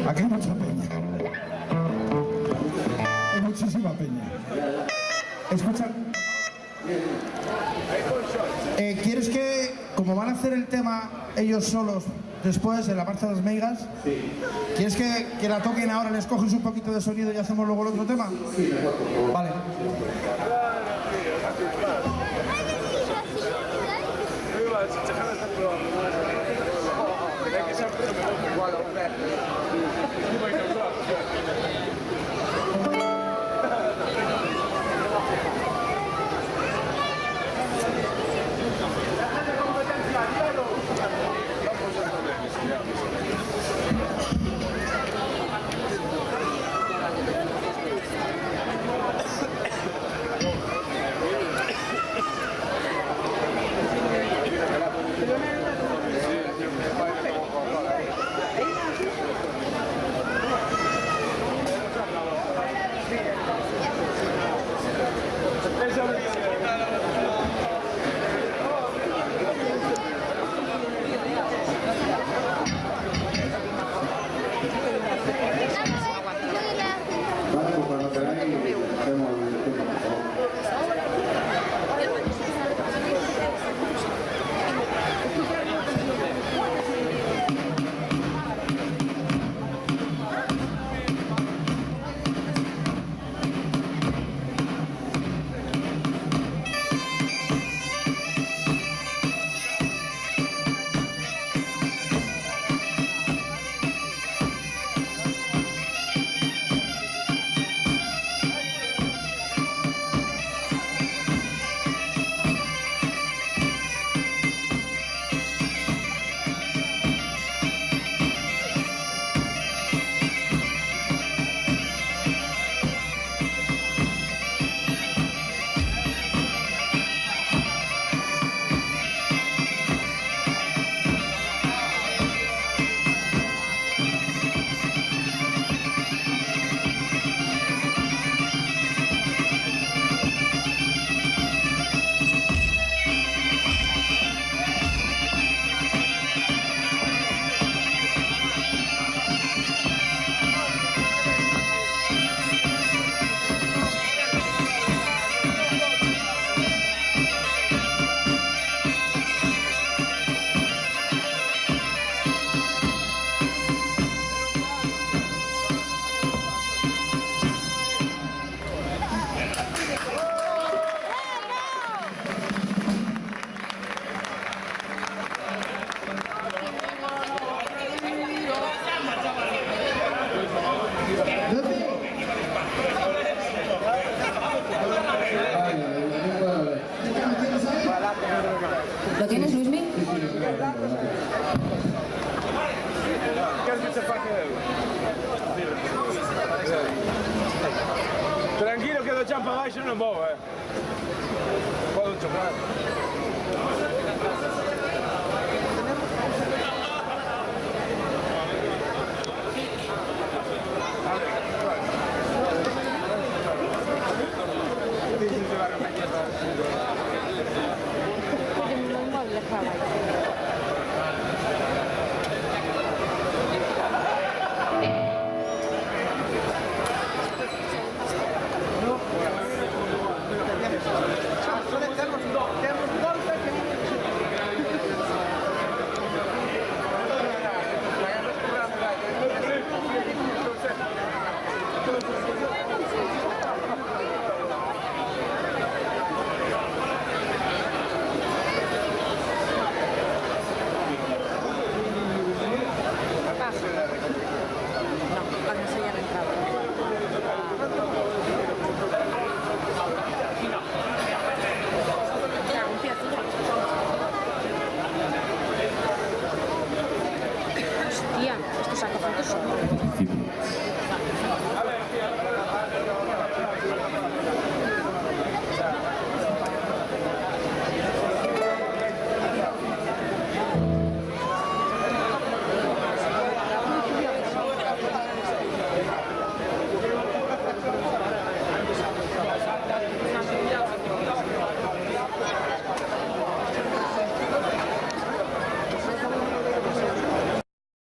Aquí hay mucha peña. Hay muchísima peña. Escucha. ¿Quieres que, como van a hacer el tema ellos solos después en la marcha de las meigas, sí, ¿quieres que la toquen ahora, les coges un poquito de sonido y hacemos luego el otro tema? Sí, mejor, por favor. Vale. ¿Lo tienes, Luismi? Tranquilo que do champa abaixo non vou, Podo chocar. Hostia, esto saca fotos.